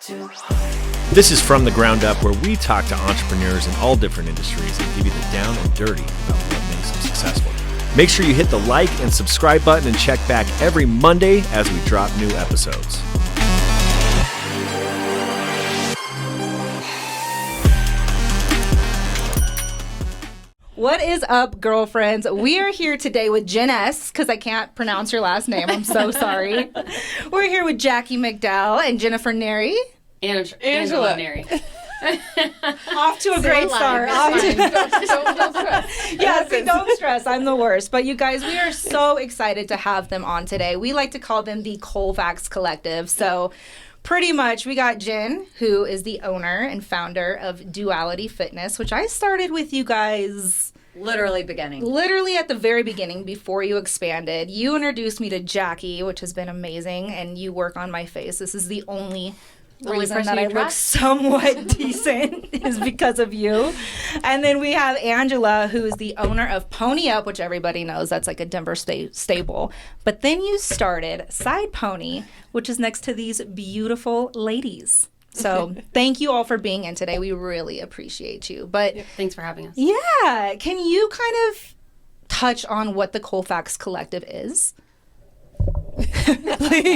This is From the Ground Up, where we talk to entrepreneurs in all different industries and give you the down and dirty about what makes them successful. Make sure you hit the like and subscribe button and check back every Monday as we drop new episodes. What is up, girlfriends? We are here today with Jen S, because I can't pronounce your last name. I'm so sorry. We're here with Jackie McDowell and Jennifer Neri. Angela Neri. Off to a great start. Don't stress. Yeah, see, don't stress. I'm the worst. But you guys, we are so excited to have them on today. We like to call them the Colfax Collective. So pretty much we got Jen, who is the owner and founder of Duality Fitness, which I started with you guys Literally at the very beginning before you expanded. You introduced me to Jackie, which has been amazing, and you work on my face. This is the only reason that I look somewhat decent is because of you. And then we have Angela, who is the owner of Pony Up, which everybody knows that's like a Denver stable. But then you started Side Pony, which is next to these beautiful ladies. So thank you all for being in today. We really appreciate you. But Thanks for having us. yeah, can you kind of touch on what the Colfax Collective is?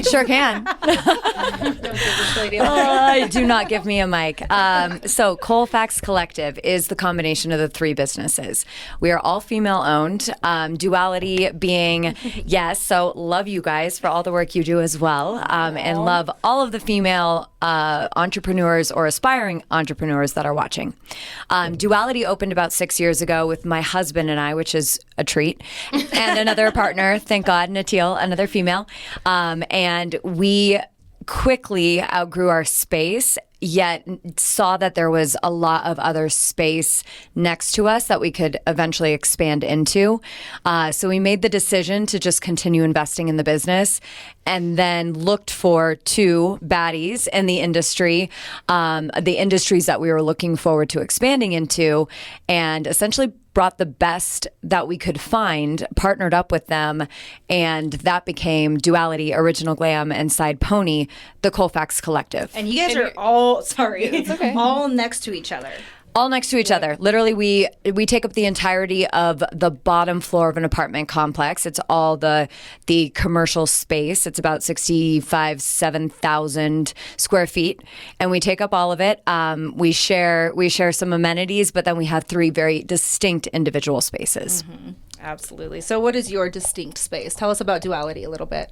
Sure can. Do not give me a mic. So Colfax Collective is the combination of the three businesses. We are all female owned. Duality being, yes, so love you guys for all the work you do as well. And love all of the female entrepreneurs or aspiring entrepreneurs that are watching. Duality opened about 6 years ago with my husband and I, which is a treat, and another partner, thank God, Natil, another female. And we quickly outgrew our space, yet saw that there was a lot of other space next to us that we could eventually expand into. So we made the decision to just continue investing in the business, and then looked for two baddies in the industry, the industries that we were looking forward to expanding into, and essentially brought the best that we could find, partnered up with them, and that became Duality, Original Glam, and Side Pony, the Colfax Collective. And you guys are all, all next to each other. All next to each other. Literally, we take up the entirety of the bottom floor of an apartment complex. It's all the commercial space. It's about 7,000 square feet, and we take up all of it. We share some amenities, but then we have three very distinct individual spaces. Mm-hmm. Absolutely. So what is your distinct space? Tell us about Duality a little bit.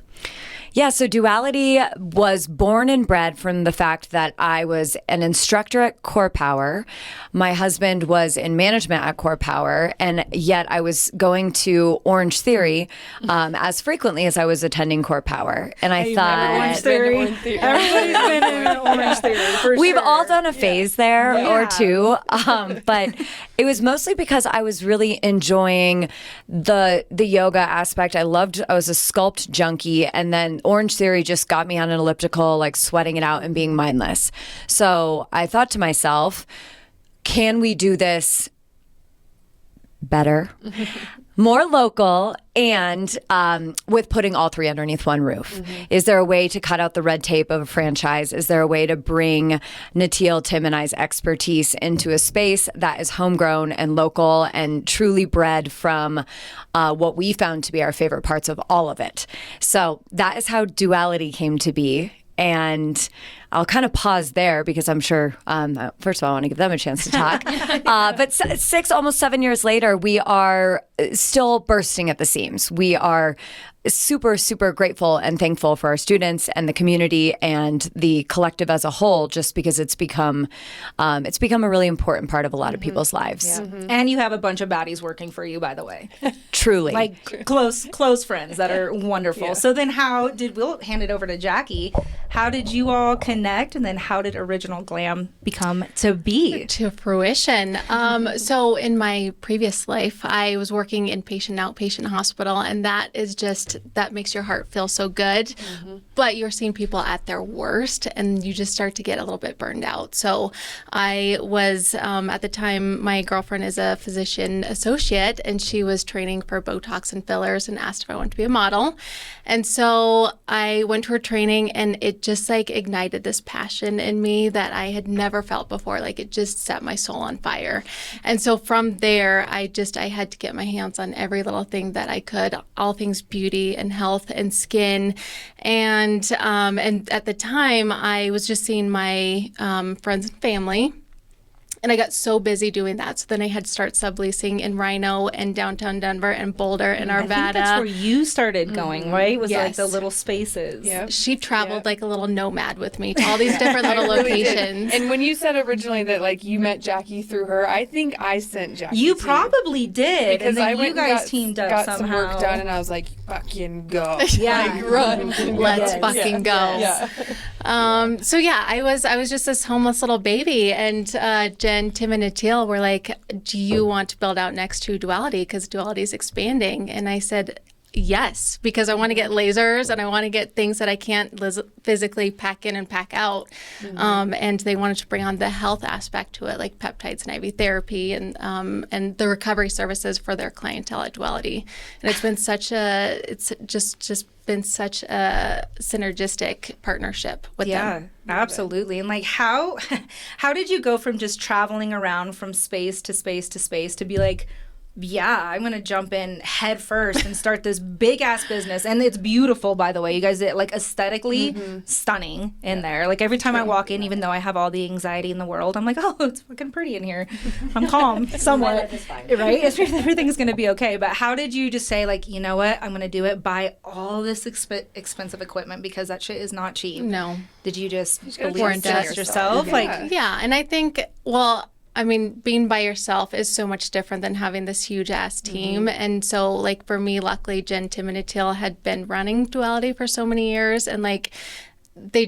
Yeah, so Duality was born and bred from the fact that I was an instructor at Core Power. My husband was in management at Core Power, and yet I was going to Orange Theory as frequently as I was attending Core Power. And I thought, Orange Theory. Everybody's been in Orange Theory, for we've sure. all done a phase there or two, but it was mostly because I was really enjoying the yoga aspect. I was a sculpt junkie, and then Orange Theory just got me on an elliptical, like sweating it out and being mindless. So I thought to myself, can we do this better, more local, and with putting all three underneath one roof? Mm-hmm. Is there a way to cut out the red tape of a franchise? Is there a way to bring Natil, Tim, and I's expertise into a space that is homegrown and local and truly bred from what we found to be our favorite parts of all of it? So that is how Duality came to be. And I'll kind of pause there because I'm sure, first of all, I want to give them a chance to talk. But almost 7 years later, we are still bursting at the seams. We are super, super grateful and thankful for our students and the community and the collective as a whole, just because it's become a really important part of a lot of people's lives. Yeah. Mm-hmm. And you have a bunch of baddies working for you, by the way. Truly. Like close friends that are wonderful. Yeah. So then we'll hand it over to Jackie. How did you all connect, and then how did Original Glam become to be? To fruition. So in my previous life, I was working in outpatient hospital, and that makes your heart feel so good. Mm-hmm. But you're seeing people at their worst, and you just start to get a little bit burned out. So I was, at the time, my girlfriend is a physician associate, and she was training for Botox and fillers and asked if I wanted to be a model. And so I went to her training, and it just like ignited this passion in me that I had never felt before. Like it just set my soul on fire. And so from there, I had to get my hands on every little thing that I could, all things beauty and health and skin. And at the time, I was just seeing my friends and family. And I got so busy doing that. So then I had to start subleasing in Rhino and downtown Denver and Boulder and Arvada. I think that's where you started going, right? Was like the little spaces. Yep. She traveled like a little nomad with me to all these different little locations. And when you said originally that like you met Jackie through her, I think I sent Jackie. You probably did. Because and then I went you guys and teamed up got somehow. some work done, and I was like, fucking go. Yeah. Like, run. Let's fucking go. Yeah. So yeah, I was just this homeless little baby, and Jen, Tim, and Natil were like, "Do you want to build out next to Duality? Because Duality is expanding." And I said, yes, because I want to get lasers and I want to get things that I can't physically pack in and pack out. And they wanted to bring on the health aspect to it, like peptides and IV therapy and the recovery services for their clientele at Duality. And it's been it's just been such a synergistic partnership with them. Yeah, absolutely. And like how did you go from just traveling around from space to space to space to be like, yeah, I'm going to jump in head first and start this big ass business. And it's beautiful, by the way. You guys, like aesthetically stunning in there. Like every time I walk in, even though I have all the anxiety in the world, I'm like, oh, it's fucking pretty in here. I'm calm somewhat, right? Everything's going to be okay. But how did you just say like, you know what? I'm going to do it, buy all this expensive equipment because that shit is not cheap. No. Did you just believe in yourself? Yeah. And I think, I mean, being by yourself is so much different than having this huge ass team. And so, like, for me, luckily, Jen, Tim, and Natil had been running Duality for so many years. And, like, they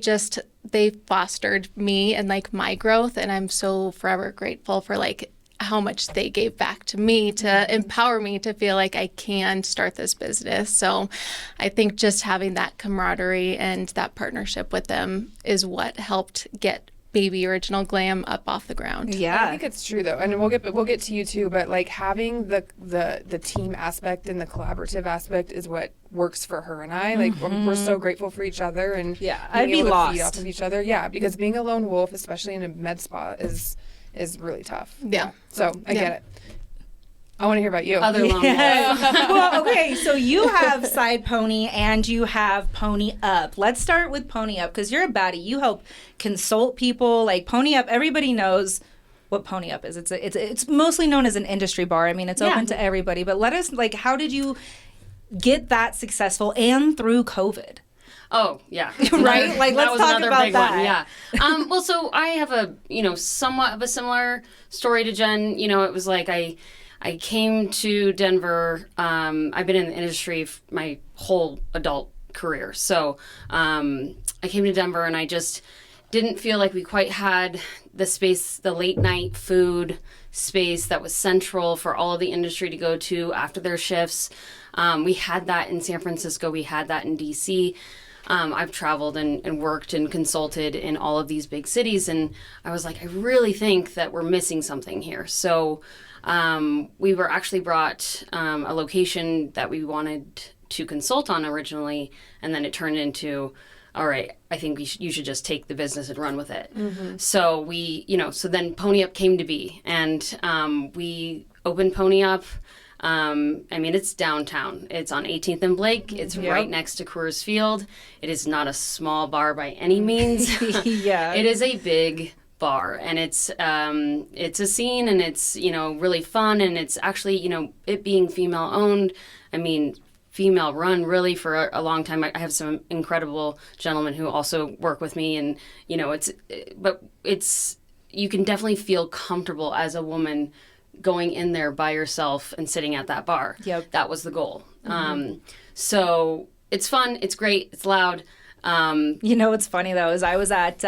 fostered me and, like, my growth. And I'm so forever grateful for, like, how much they gave back to me to empower me to feel like I can start this business. So I think just having that camaraderie and that partnership with them is what helped get Baby Original Glam up off the ground. Yeah, I think it's true though, and we'll get to you too. But like having the team aspect and the collaborative aspect is what works for her and I. Like we're so grateful for each other, and I'd be lost. Feed off of each other. Yeah, because being a lone wolf, especially in a med spa, is really tough. Yeah. So I get it. I want to hear about you. Other lone wolf. Well, okay, so you have Side Pony and you have Pony Up. Let's start with Pony Up because you're a baddie. You help consult people. Like Pony Up, everybody knows what Pony Up is. It's mostly known as an industry bar. I mean, it's open to everybody. But let us, like, how did you get that successful and through COVID? Oh, yeah. Right? Like, let's talk about that. One, yeah. Well, so I have somewhat of a similar story to Jen. It was like I came to Denver. I've been in the industry my whole adult career. So I came to Denver and I just didn't feel like we quite had the space, the late night food space that was central for all of the industry to go to after their shifts. We had that in San Francisco. We had that in DC. I've traveled and worked and consulted in all of these big cities. And I was like, I really think that we're missing something here. So we were actually brought a location that we wanted to consult on originally, and then it turned into, all right, I think you should just take the business and run with it. So so then Pony Up came to be, and we opened Pony Up. I mean, it's downtown. It's on 18th and Blake. It's right next to Coors Field. It is not a small bar by any means. Yeah. It is a big bar, and it's a scene, and it's really fun, and it's actually it being female owned, I mean female run really for a long time. I have some incredible gentlemen who also work with me, and it's you can definitely feel comfortable as a woman going in there by yourself and sitting at that bar. Yep. That was the goal. So it's fun, it's great, it's loud. What's funny though is I was at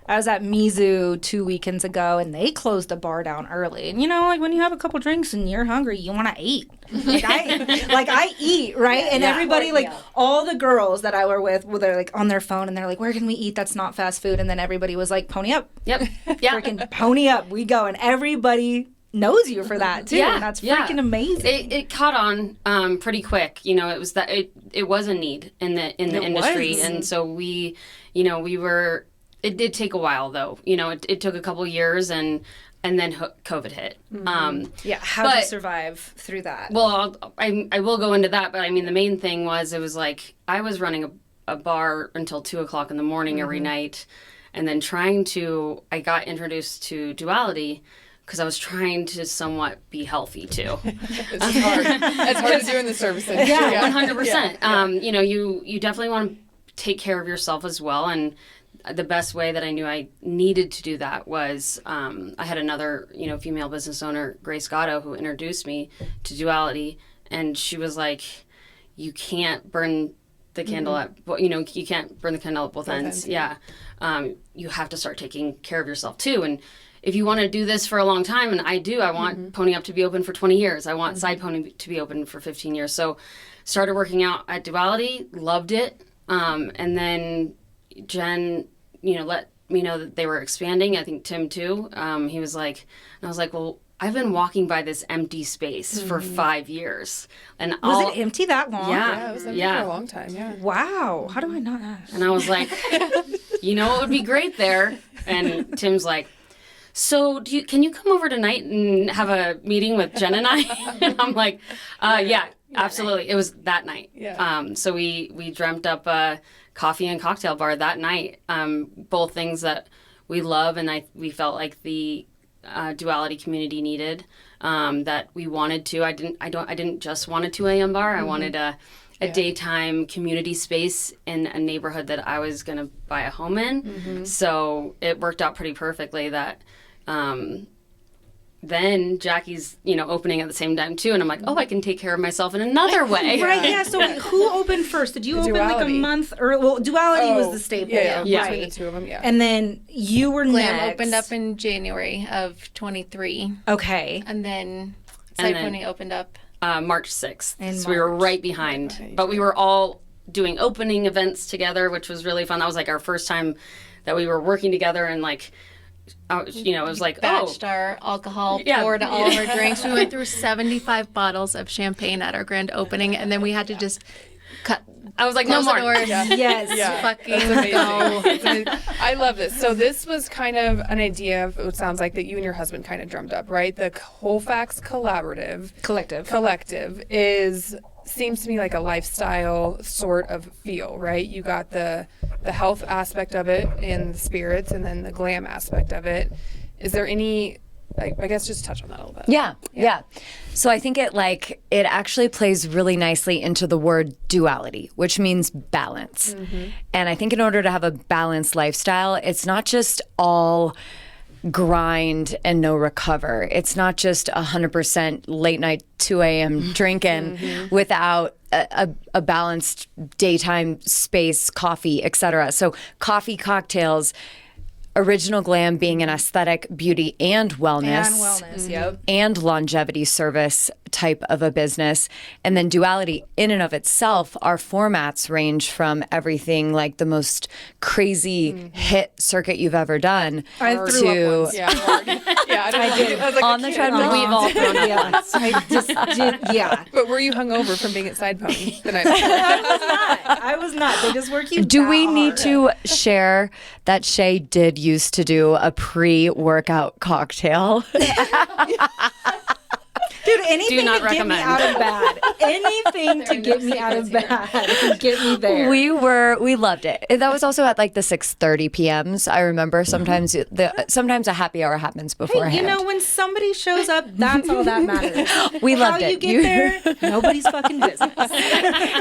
Mizu 2 weekends ago, and they closed the bar down early. And like when you have a couple drinks and you're hungry, you want to eat. I eat, right? And everybody, all the girls that I were with, they're like on their phone and they're like, "Where can we eat that's not fast food?" And then everybody was like, "Pony Up." Yep. Yeah. Freaking Pony Up, we go, and everybody knows you for that too. Yeah, and that's freaking amazing. It caught on pretty quick. It was that it was a need in the industry, and so we were it did take a while though. It took a couple years and then COVID hit. How did you survive through that? Well, I will go into that, but I mean, the main thing was, it was like, I was running a bar until 2:00 in the morning every night. And then I got introduced to Duality because I was trying to somewhat be healthy too. It's hard. It's hard to do in the service industry. Yeah, 100%. You definitely want to take care of yourself as well. And the best way that I knew I needed to do that was, I had another, female business owner, Grace Gatto, who introduced me to Duality. And she was like, you can't burn the candle at, you can't burn the candle at both ends. Yeah. You have to start taking care of yourself too. And if you want to do this for a long time, and I do, I want Pony Up to be open for 20 years. I want Side Pony to be open for 15 years. So started working out at Duality, loved it. And then Jen, let me know that they were expanding. I think Tim too. He was like, and I was like, well, I've been walking by this empty space for 5 years. And was it empty that long? Yeah, it was empty for a long time, yeah. Wow. How do I not ask? And I was like, what would be great there? And Tim's like, so can you come over tonight and have a meeting with Jen and I? And I'm like, yeah, absolutely. It was that night. Yeah. So we dreamt up a coffee and cocktail bar that night. Both things that we love, and we felt like the Duality community needed, that we wanted to. I didn't just want a 2 a.m. bar. I wanted a daytime community space in a neighborhood that I was going to buy a home in. So it worked out pretty perfectly that then Jackie's, opening at the same time too. And I'm like, oh, I can take care of myself in another way. Right, yeah. So who opened first? Did you open like a Duality. month early? Well, Duality was the staple. Yeah. Right. Between the two of them, yeah. And then you were Glam next. opened up in January of 23. Okay. And then And Side then- Pony opened up. March 6th. In So we were March. right behind. But we were all doing opening events together, which was really fun. That was like our first time that we were working together, and like, it was like, Batched our alcohol, Yeah. poured all of our drinks. We went through 75 bottles of champagne at our grand opening, and then we had to just cut. I was like, no Close the more. doors. Yes. Yeah. Fucking That's amazing. go. It's amazing. I love this. So this was kind of an idea of, it sounds like, that you and your husband kind of drummed up, right? The Colfax Collective seems to me like a lifestyle sort of feel, right? You got the health aspect of it and the spirits, and then the glam aspect of it. Is there any, I guess, just touch on that a little bit? Yeah. So I think it actually plays really nicely into the word duality, which means balance. And I think in order to have a balanced lifestyle, it's not just all grind and no recover. It's not just 100% late night 2 a.m. drinking without a balanced daytime space, coffee, etc. So coffee, cocktails, Original Glam being an aesthetic, beauty, and wellness. Yep. And longevity service type of a business. And then Duality in and of itself, our formats range from everything like the most crazy hit circuit you've ever done I threw to up once. Yeah, I did. I was like, on the treadmill. We've all thrown up. Yeah. I just did. Yeah. But were you hungover from being at Side Pony the night before? I was not. They just work you. Do that we need hard. to share that Shay did used to do a pre-workout cocktail? Dude, anything Do not to get me recommend. out of bed. Anything to get me out of bed. Get me there. We loved it. That was also at like the 6:30 p.m.s. I remember sometimes sometimes a happy hour happens beforehand. You know, when somebody shows up, that's all that matters. We loved How it. you get there, nobody's fucking business.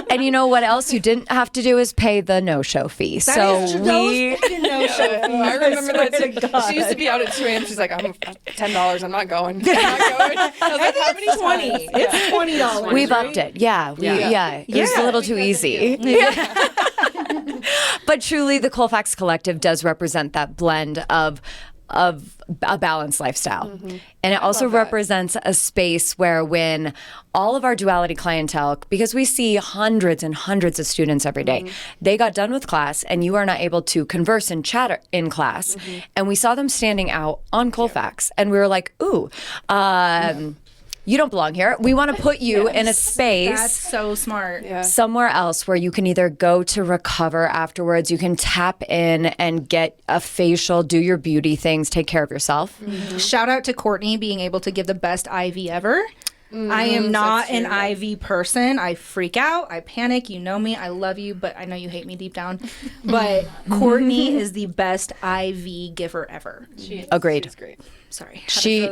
And you know what else you didn't have to do is pay the no-show fee. That is true. Those fucking no-show fees, I remember swear that to too. God. She used to be out at 2 a.m. She's like, I'm $10. I'm not going. I'm not going. I was like, how many It's 20. times? It's $20. We've upped it. Yeah. It was a little too easy. But truly, the Colfax Collective does represent that blend of a balanced lifestyle. And it also love that. represents a space where when all of our Duality clientele, because we see hundreds and hundreds of students every day, they got done with class and you are not able to converse and chat in class. And we saw them standing out on Colfax and we were like, ooh, you don't belong here. We want to put you in a space. That's so smart. Yeah. Somewhere else where you can either go to recover afterwards, you can tap in and get a facial, do your beauty things, take care of yourself. Shout out to Courtney being able to give the best IV ever. I am not an IV person. I freak out. I panic. You know me. I love you, but I know you hate me deep down. But Courtney is the best IV giver ever. Agreed. She's great. Sorry. Please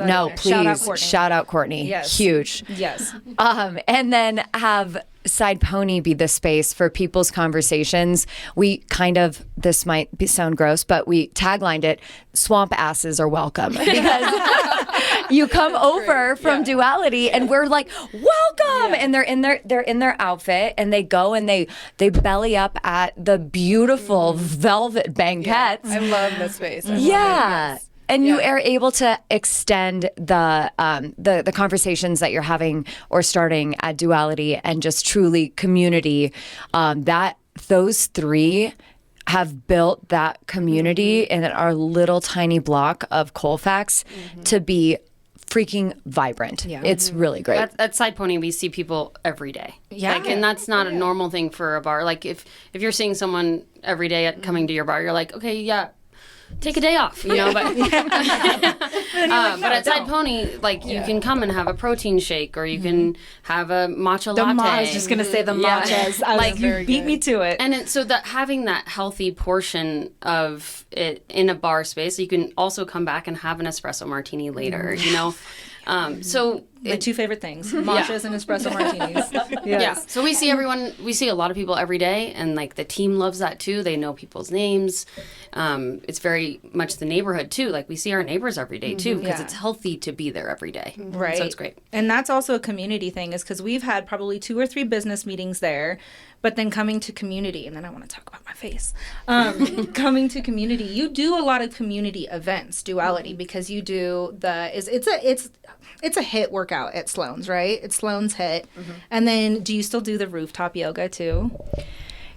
shout out Courtney. Yes. Huge. Yes. And then have Side Pony be the space for people's conversations. We kind of, this might sound gross, but we taglined it, swamp asses are welcome. Because you come over from Duality and we're like, welcome. And they're in their outfit and they go and they belly up at the beautiful velvet banquettes. I love the space. I love it. Yes. And you are able to extend the conversations that you're having or starting at Duality and just truly community. That those three have built that community in our little tiny block of Colfax to be freaking vibrant. Yeah. It's really great. At Side Pony, we see people every day. Yeah. Like, and that's not a normal thing for a bar. Like if you're seeing someone every day coming to your bar, you're like, okay, yeah, take a day off, you know, but but at Side Pony, like you can come and have a protein shake or you can have a matcha latte. I was just going to say the matchas. Like you beat me to it. And so that having that healthy portion of it in a bar space, you can also come back and have an espresso martini later, you know. So my two favorite things, matchas and espresso martinis. Yeah. So we see a lot of people every day, and like the team loves that too. They know people's names. It's very much the neighborhood too. Like we see our neighbors every day too, because it's healthy to be there every day. Right. So it's great. And that's also a community thing, is because we've had probably 2 or 3 business meetings there, but then coming to community, and then I want to talk about my face. Coming to community, you do a lot of community events, Duality, because you do it's a hit workout at Sloan's, right? It's Sloan's hit. And then do you still do the rooftop yoga too?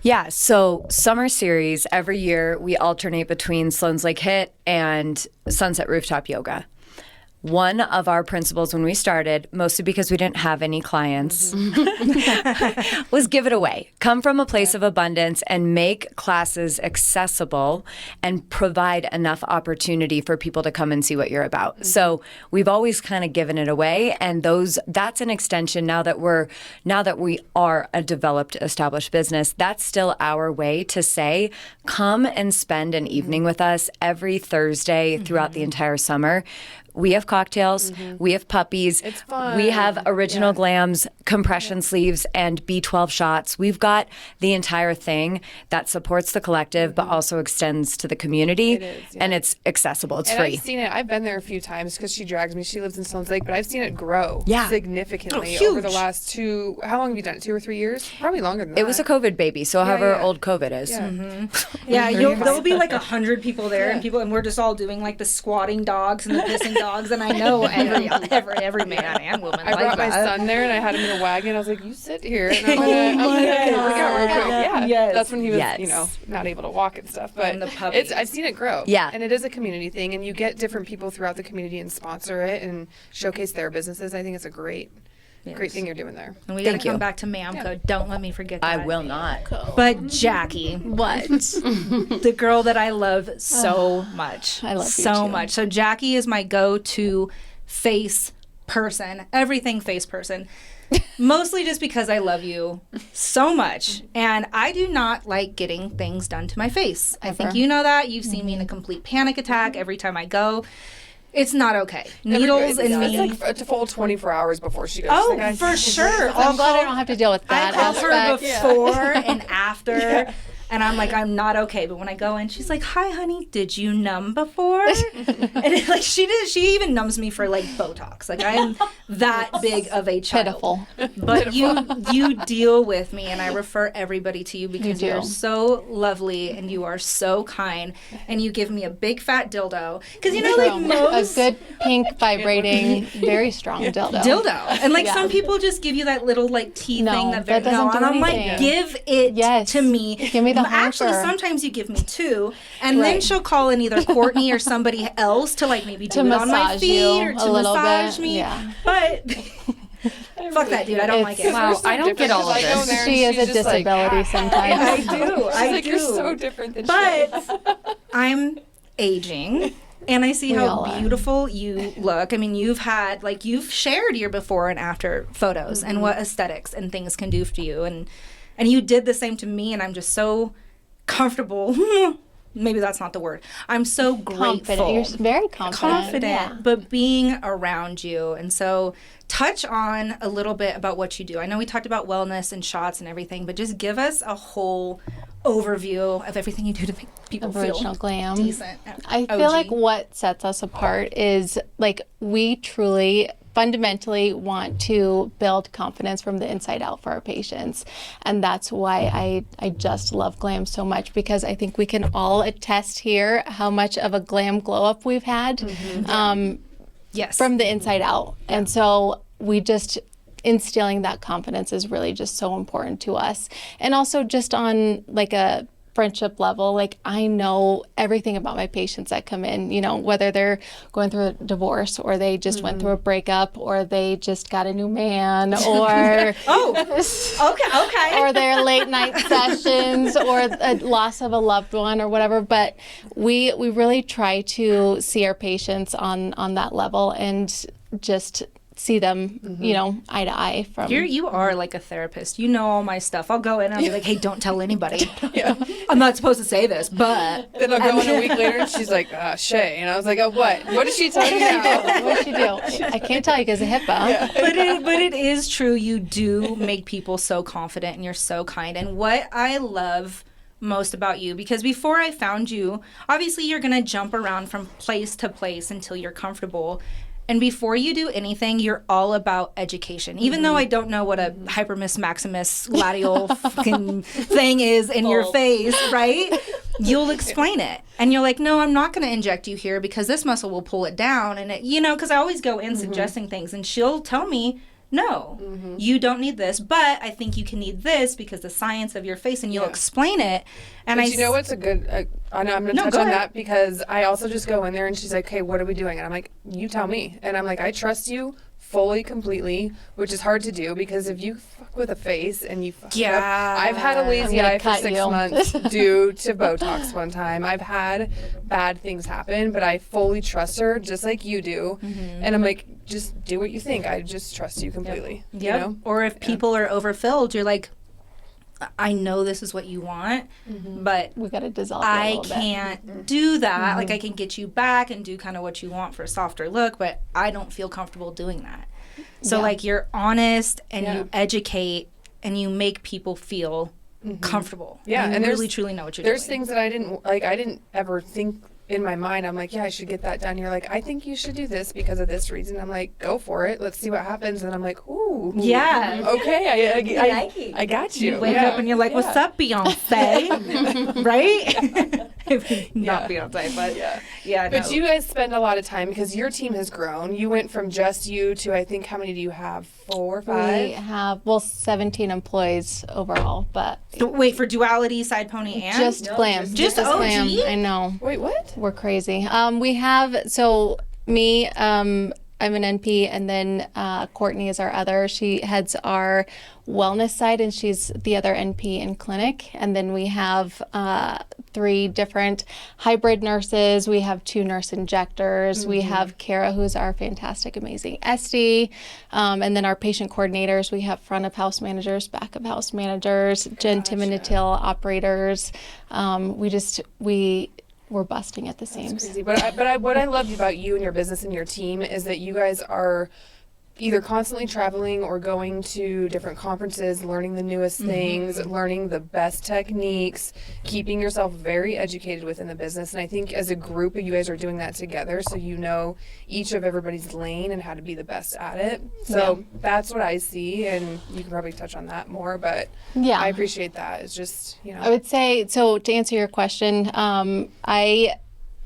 Yeah, so summer series, every year we alternate between Sloan's Lake Hit and Sunset Rooftop Yoga. One of our principles when we started, mostly because we didn't have any clients, was give it away. Come from a place of abundance and make classes accessible and provide enough opportunity for people to come and see what you're about. So we've always kind of given it away, and that's an extension now that we are a developed, established business. That's still our way to say, come and spend an evening with us every Thursday throughout the entire summer. We have cocktails. We have puppies. It's fun. We have original glams, compression sleeves, and B12 shots. We've got the entire thing that supports the collective, but also extends to the community. It is, and it's accessible. It's and free. I've seen it. I've been there a few times because she drags me. She lives in Sloan's Lake, but I've seen it grow significantly over the last how long have you done it? 2 or 3 years? Probably longer than that. It was a COVID baby, so however old COVID is. Yeah, there'll be like 100 people there, and we're just all doing like the squatting dogs and the pissing dogs, and I know every man and woman. I brought my son there, and I had him in a wagon. I was like, "You sit here." And I'm gonna work out real quick. Yeah, that's when he was, not able to walk and stuff. But I've seen it grow. Yeah, and it is a community thing, and you get different people throughout the community and sponsor it and showcase their businesses. I think it's a great thing you're doing there. And we gotta come back to Mamco. Don't let me forget that. I will not. But Jackie, What? the girl that I love so much. I love you so too. much. So Jackie is my go-to face person, everything face person. Mostly just because I love you so much. And I do not like getting things done to my face. I think you know that. You've seen me in a complete panic attack every time I go. It's not okay. Needles and me. It's like a full 24 hours before she goes. Oh, for sure. I'm glad I don't have to deal with I that call her aspect. before and after. And I'm like, I'm not okay. But when I go in, she's like, "Hi, honey, did you numb before?" And like she even numbs me for like Botox. Like I am that big of a child. Pitiful. But you deal with me, and I refer everybody to you because you're so lovely and you are so kind, and you give me a big fat dildo because like most a good pink vibrating, very strong dildo. And like some people just give you that little like tea thing that doesn't do and I'm like, anything. give it to me. Give me the Actually, honker. sometimes you give me 2, and then she'll call in either Courtney or somebody else to like maybe do it on my massage feet you or a to little massage bit. me. Yeah. But Fuck that dude, I don't like it. Wow, I don't get all of this. She is a disability sometimes. I do. I do. You're so different than But I'm aging. And I see We how all are. beautiful you look. I mean, you've shared your before and after photos and what aesthetics and things can do for you. And you did the same to me, and I'm just so comfortable. Maybe that's not the word. I'm so Confident. grateful. You're very confident. Yeah. But being around you. And so touch on a little bit about what you do. I know we talked about wellness and shots and everything, but just give us a whole overview of everything you do to make people Original feel Glam. decent. I OG. feel like what sets us apart is like we truly fundamentally want to build confidence from the inside out for our patients. And that's why I just love Glam so much, because I think we can all attest here how much of a glam glow up we've had Yes. from the inside out. And so we just instilling that confidence is really just so important to us. And also just on like a friendship level, like I know everything about my patients that come in, you know, whether they're going through a divorce or they just went through a breakup or they just got a new man or Okay. or their late night sessions or a loss of a loved one or whatever. But we really try to see our patients on that level and just see them, you know, eye to eye from. You are like a therapist. You know all my stuff. I'll go in and I'll be like, hey, don't tell anybody. I'm not supposed to say this, but. Then I'll go in a week later and she's like, Shay. And I was like, oh, what? What did she tell you now? What'd she do? I can't tell you because of HIPAA. But it is true. You do make people so confident and you're so kind. And what I love most about you, because before I found you, obviously you're going to jump around from place to place until you're comfortable. And before you do anything, you're all about education. Even though I don't know what a hypermus maximus gluteal fucking thing is in your face, right? You'll explain it. And you're like, no, I'm not going to inject you here because this muscle will pull it down. And, because I always go in suggesting things. And she'll tell me, no, you don't need this, but I think you can need this because the science of your face, and you'll explain it. And But you know what's a good, I'm going to touch go on ahead. that because I also just go in there and she's like, hey, what are we doing? And I'm like, you tell me. And I'm like, I trust you fully, completely, which is hard to do because if you fuck with a face and you fuck it up, I've had a lazy eye for 6 months due to Botox one time. I've had bad things happen, but I fully trust her just like you do. And I'm like, just do what you think. I just trust you completely. You know? Or if people are overfilled, you're like, I know this is what you want, but We got to dissolve it a I little bit. can't do that. Like, I can get you back and do kind of what you want for a softer look, but I don't feel comfortable doing that. So, like, you're honest and you educate and you make people feel comfortable. Yeah, and and you there's- really, truly know what you're There's doing. things that I didn't ever think in my mind. I'm like, yeah, I should get that done. You're like, I think you should do this because of this reason. I'm like, go for it. Let's see what happens. And I'm like, ooh. Yeah. Okay, like it. I got you. You wake up and you're like, what's up, Beyonce? Right? Not Beyonce, but yeah. But no. you guys spend a lot of time because your team has grown. You went from just you to, I think, how many do you have? 4 or 5? We have 17 employees overall, but Wait, for Duality, Side Pony, and? just Glam. just as OG? Glam. I know. Wait, what? We're crazy. We have, me, I'm an NP, and then Courtney is our other. She heads our wellness side, and she's the other NP in clinic. And then we have 3 different hybrid nurses. We have 2 nurse injectors. We have Kara, who's our fantastic, amazing SD. And then our patient coordinators. We have front of house managers, back of house managers, Jen, Tim, and Natil operators. We're busting at the seams. Crazy. But what I love about you and your business and your team is that you guys are either constantly traveling or going to different conferences, learning the newest things, learning the best techniques, keeping yourself very educated within the business. And I think as a group, you guys are doing that together, so you know each of everybody's lane and how to be the best at it. So that's what I see, and you can probably touch on that more, but Yeah. I appreciate that. It's just, I would say, so to answer your question, I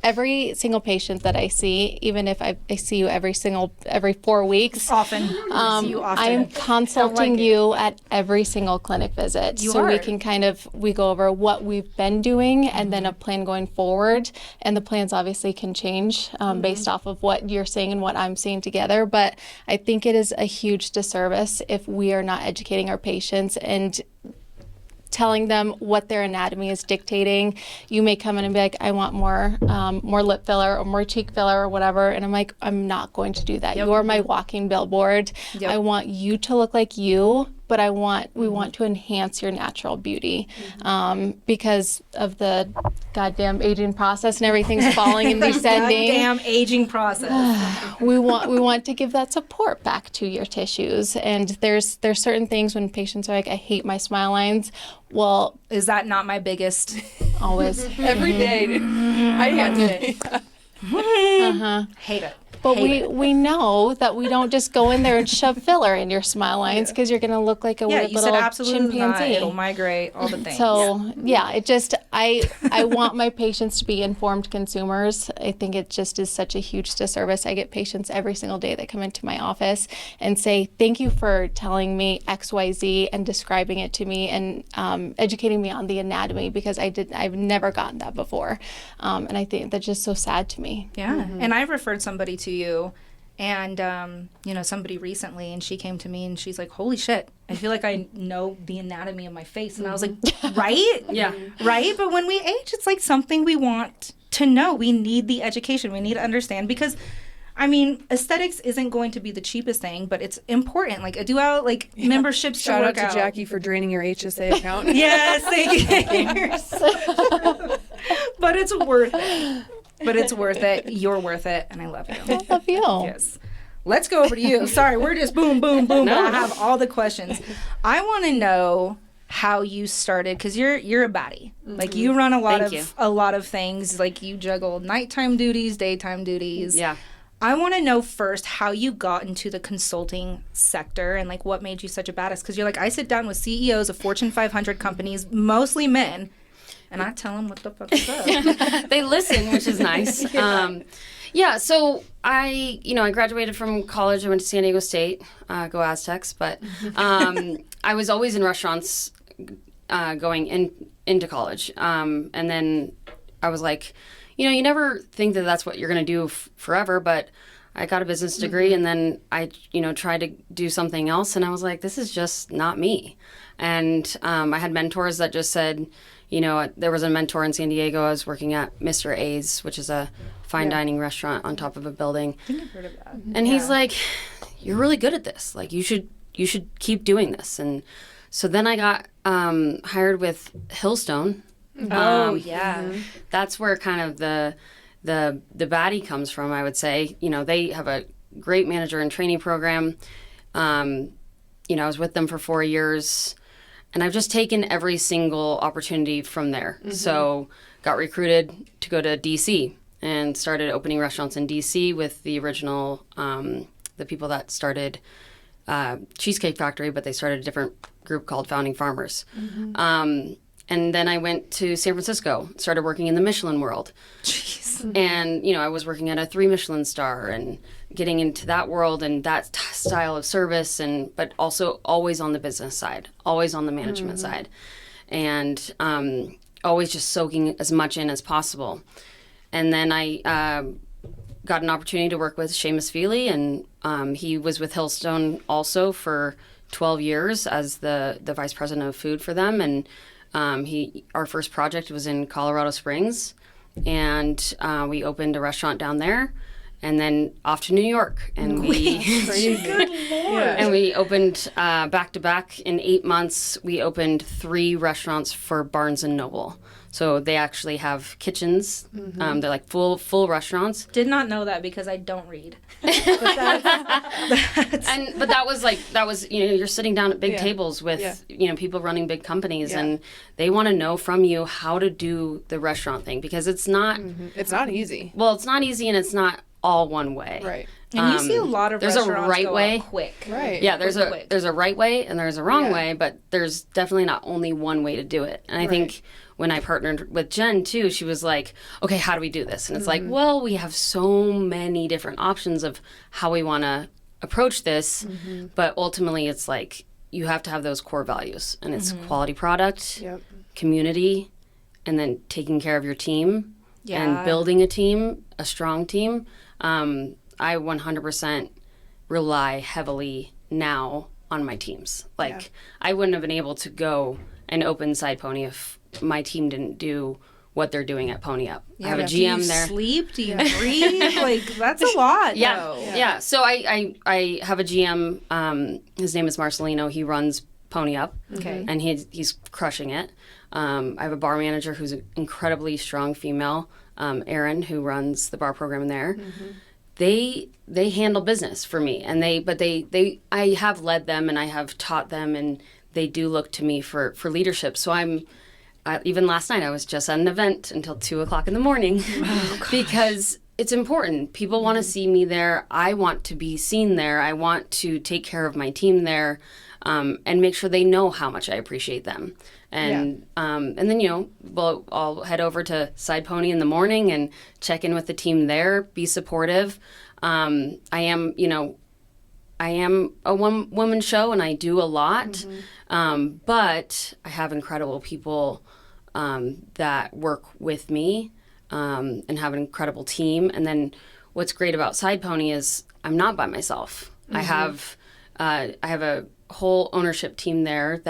every single patient that I see, even if I see you every 4 weeks, Often. See you often. I am consulting you at every single clinic visit. We can we go over what we've been doing and then a plan going forward. And the plans obviously can change based off of what you're seeing and what I'm seeing together. But I think it is a huge disservice if we are not educating our patients and telling them what their anatomy is dictating. You may come in and be like, I want more lip filler or more cheek filler or whatever. And I'm like, I'm not going to do that. Yep. You're my walking billboard. Yep. I want you to look like you, but we want to enhance your natural beauty because of the goddamn aging process and everything's falling and descending. Goddamn aging process. We want to give that support back to your tissues. And there's certain things when patients are like, I hate my smile lines. Well, is that not my biggest? Always. Every day. I hate it. Hate it. But we know that we don't just go in there and shove filler in your smile lines because you're going to look like a weird little chimpanzee. Not. It'll migrate, all the things. So, it just, I want my patients to be informed consumers. I think it just is such a huge disservice. I get patients every single day that come into my office and say, thank you for telling me XYZ and describing it to me and educating me on the anatomy because I've never gotten that before. And I think that's just so sad to me. Yeah. And I've referred somebody to you and somebody recently, and she came to me and she's like, holy shit, I feel like I know the anatomy of my face. And I was like, right? Yeah. Right? But when we age, it's like something we want to know. We need the education. We need to understand because aesthetics isn't going to be the cheapest thing, but it's important. Like a Duality memberships to Shout work out to out. Jackie for draining your HSA account. Yes, thank you. But it's worth it. You're worth it. And I love you. I love you. Yes. Let's go over to you. Sorry, we're just boom, boom, boom. No. But I have all the questions. I want to know how you started because you're a baddie. Like you run a lot of things. Like you juggle nighttime duties, daytime duties. Yeah. I want to know first how you got into the consulting sector and like what made you such a badass. Because you're like, I sit down with CEOs of Fortune 500 companies, mostly men. And I tell them what the fuck is up. They listen, which is nice. So I graduated from college. I went to San Diego State, go Aztecs. But I was always in restaurants going into college. And then I was like, you never think that that's what you're going to do forever. But I got a business degree and then I, tried to do something else. And I was like, this is just not me. And I had mentors that just said, there was a mentor in San Diego. I was working at Mr. A's, which is a fine dining restaurant on top of a building. I think I've heard of that. And he's like, you're really good at this. Like, you should keep doing this. And so then I got hired with Hillstone. That's where kind of the baddie comes from, I would say. They have a great manager and training program. I was with them for 4 years. And I've just taken every single opportunity from there. So got recruited to go to D.C. and started opening restaurants in D.C. with the original, the people that started Cheesecake Factory, but they started a different group called Founding Farmers. And then I went to San Francisco, started working in the Michelin world. Jeez. And, I was working at a 3 Michelin star and getting into that world and that style of service, but also always on the business side, always on the management side. And always just soaking as much in as possible. And then I got an opportunity to work with Seamus Feely, and he was with Hillstone also for 12 years as the vice president of food for them. And our first project was in Colorado Springs, and we opened a restaurant down there, and then off to New York, and we opened back to back in 8 months. We opened 3 restaurants for Barnes and Noble. So they actually have kitchens. They're like full restaurants. Did not know that because I don't read. But that was you're sitting down at big tables with people running big companies, and they want to know from you how to do the restaurant thing because it's not it's not easy. Well, it's not easy, and it's not all one way. Right. And you see a lot of there's a restaurants right go way. out quick. Right. Yeah, there's Quick. a right way and there's a wrong way, but there's definitely not only one way to do it. And I think when I partnered with Jen too, she was like, okay, how do we do this? And it's like, well, we have so many different options of how we want to approach this, but ultimately it's like you have to have those core values, and it's quality product, community, and then taking care of your team and building a team, a strong team. I 100% rely heavily now on my teams. Like, I wouldn't have been able to go and open Side Pony if my team didn't do what they're doing at Pony Up. I have a GM do you there. Sleep? Do you breathe? Like, that's a lot. Yeah. So I have a GM. His name is Marcelino. He runs Pony Up. Okay. And he's crushing it. I have a bar manager who's an incredibly strong female, Erin, who runs the bar program there. They handle business for me, and I have led them and I have taught them, and they do look to me for leadership. So even last night I was just at an event until 2:00 in the morning because it's important. People want to see me there. I want to be seen there. I want to take care of my team there, and make sure they know how much I appreciate them. And then I'll head over to Side Pony in the morning and check in with the team there. Be supportive. I am a one-woman show, and I do a lot, but I have incredible people that work with me, and have an incredible team. And then what's great about Side Pony is I'm not by myself. I have a whole ownership team there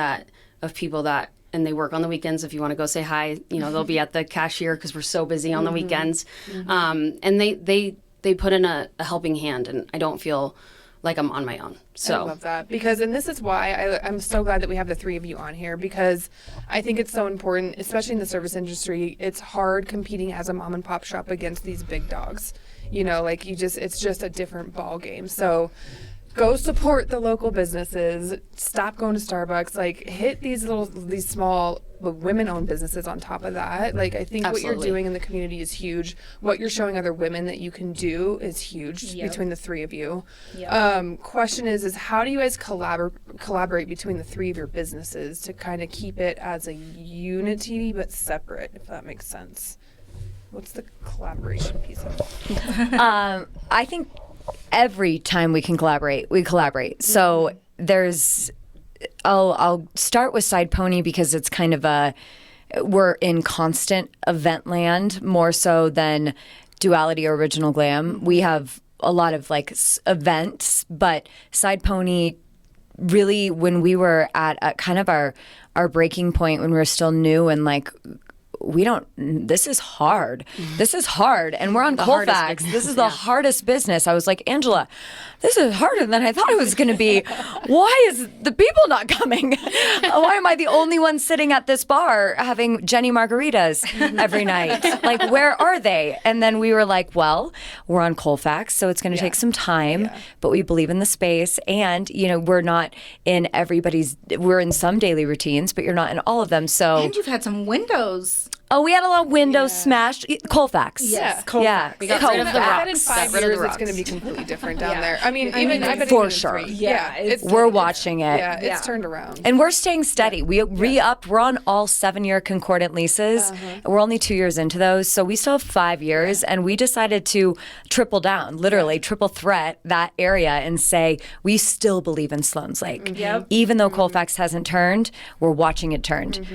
of people and they work on the weekends. If you want to go say hi, they'll be at the cashier because we're so busy on the weekends. And they put in a helping hand, and I don't feel like I'm on my own. So I love that, and this is why I'm so glad that we have the three of you on here, because I think it's so important, especially in the service industry. It's hard competing as a mom and pop shop against these big dogs. It's just a different ball game. So go support the local businesses. Stop going to Starbucks. Like, hit these small women-owned businesses on top of that. Like, I think what you're doing in the community is huge. What you're showing other women that you can do is huge between the three of you. Question is how do you guys collaborate between the three of your businesses to kind of keep it as a unity but separate, if that makes sense? What's the collaboration piece of it? I think every time we can collaborate, we collaborate. So I'll start with Side Pony because it's kind of we're in constant event land more so than Duality or Original Glam. We have a lot of events, but Side Pony really, when we were at kind of our breaking point, when we were still new and this is hard. This is hard. And we're on Colfax. This is the hardest business. I was like, Angela, this is harder than I thought it was going to be. Why is the people not coming? Why am I the only one sitting at this bar having Jenny margaritas every night? Like, where are they? And then we were like, well, we're on Colfax, so it's going to take some time, but we believe in the space. And, we're not in we're in some daily routines, but you're not in all of them. So, And you've had some windows. Oh, we had a lot of windows smashed. Colfax. Yes, Colfax. Yeah. We got rid of the I rocks. bet in 5 years it's going to be completely different down there. I mean, I bet for even sure. 3. We're watching it. Yeah, it's turned around. And we're staying steady. We re-upped. We're on all 7-year concordant leases. We're only 2 years into those. So we still have 5 years. And we decided to triple down, literally triple threat that area and say, we still believe in Sloan's Lake. Even though Colfax hasn't turned, we're watching it turned.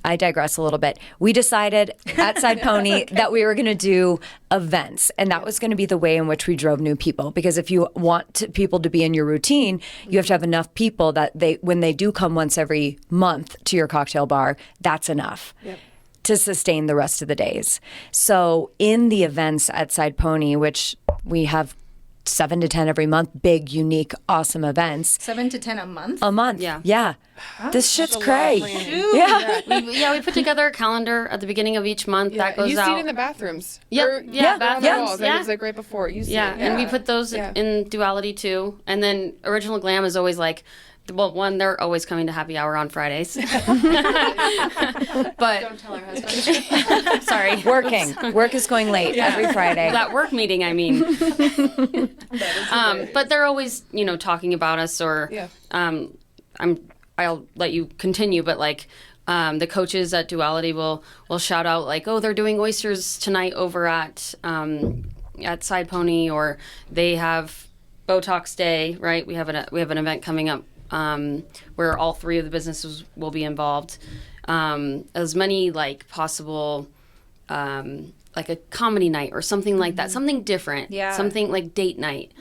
I digress a little bit. We decided at Side Pony that we were going to do events, and that was going to be the way in which we drove new people, because if you want people to be in your routine, you have to have enough people that when they do come once every month to your cocktail bar, that's enough to sustain the rest of the days. So in the events at Side Pony, which we have 7 to 10 every month, big, unique, awesome events. 7 to 10 a month? A month. Yeah. This shit's crazy. We put together a calendar at the beginning of each month that goes you out. see it in the bathrooms. Bathrooms. It was like right before. You see it. And we put those in Duality too. And then Original Glam is always like well, one, they're always coming to happy hour on Fridays. But Don't tell our husband. sorry, Work is going late every Friday. that work meeting, I mean. But they're always, talking about us, or I'll let you continue, but like the coaches at Duality will shout out like, oh, they're doing oysters tonight over at Side Pony, or they have Botox Day, right? We have an event coming up where all three of the businesses will be involved. As many like possible like a comedy night or something like that, something different, something like date night.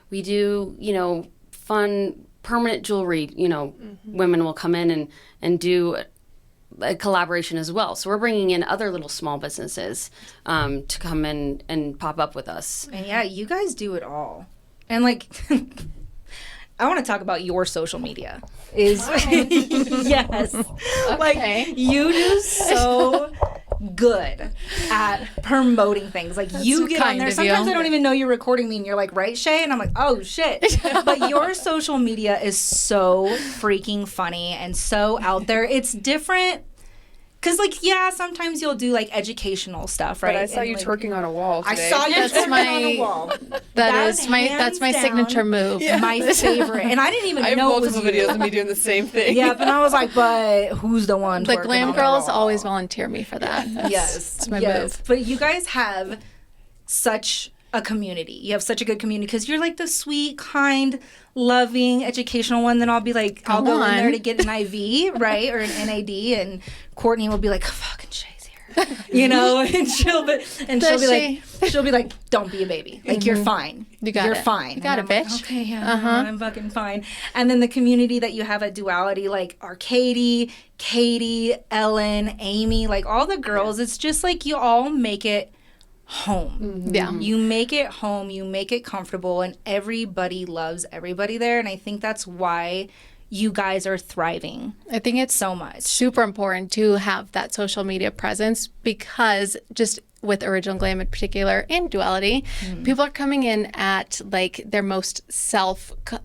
We do, fun permanent jewelry, women will come in and do a collaboration as well. So we're bringing in other little small businesses to come in and pop up with us. And you guys do it all. And like, I want to talk about your social media. Yes. Okay. Like, you do so good at promoting things. Like, you get on there. Sometimes I don't even know you're recording me, and you're like, right, Shay? And I'm like, oh, shit. But your social media is so freaking funny and so out there. It's different. Because, like, sometimes you'll do, like, educational stuff, right? But I saw you twerking on a wall today. I saw you twerking on a wall. That's my signature move. My favorite. And I didn't even I have know it was multiple you. videos of me doing the same thing. Yeah, but I was like, but who's the one The twerking glam on the girls wall? always volunteer me for that. It's my move. But you guys have such a community. You have such a good community because you're like the sweet, kind, loving, educational one. Then I'll be like, I'll go in there to get an IV, right, or an NAD, and Courtney will be like, fucking Shay's here, and she'll be like, don't be a baby, like you're fine, you're fine, you got it, bitch. Like, okay, I'm fucking fine. And then the community that you have at Duality, like Katie, Ellen, Amy, like all the girls, it's just like you all make it home. Yeah. You make it home, you make it comfortable, and everybody loves everybody there. And I think that's why you guys are thriving. I think it's so much. Super important to have that social media presence, because just with Original Glam in particular and Duality, people are coming in at like their most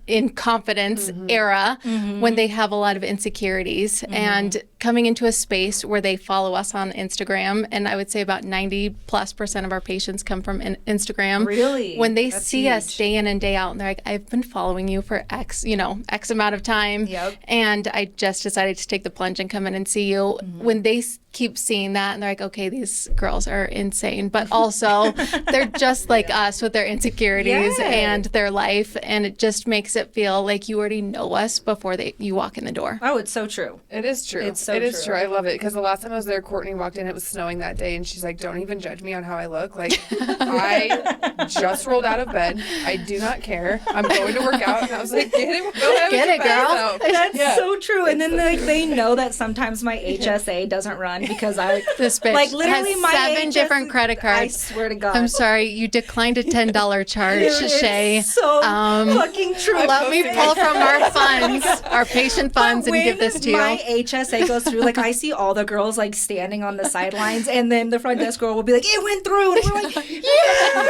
in confidence era when they have a lot of insecurities, and coming into a space where they follow us on Instagram. And I would say about 90+% of our patients come from Instagram. Really? When they see us day in and day out, and they're like, I've been following you for X amount of time. Yep. And I just decided to take the plunge and come in and see you. When they keep seeing that, and they're like, okay, these girls are insane, but also they're just like us with their insecurities and their life, and it just makes it feel like you already know us before you walk in the door. Oh, it's so true. It is true. It is true. I love it, because the last time I was there, Courtney walked in, it was snowing that day, and she's like, don't even judge me on how I look. Like, I just rolled out of bed. I do not care. I'm going to work out. And I was like, get it, girl. That's so true. And then like they know that sometimes my HSA doesn't run because this bitch like literally has my 7 different credit cards. I swear to God. I'm sorry, you declined a $10 charge, Shay. It's so fucking true. Let me pull from our funds, our patient funds, and give this to you. My HSA goes through, like I see all the girls like standing on the sidelines, and then the front desk girl will be like, "It went through," and we're like, "Yeah!"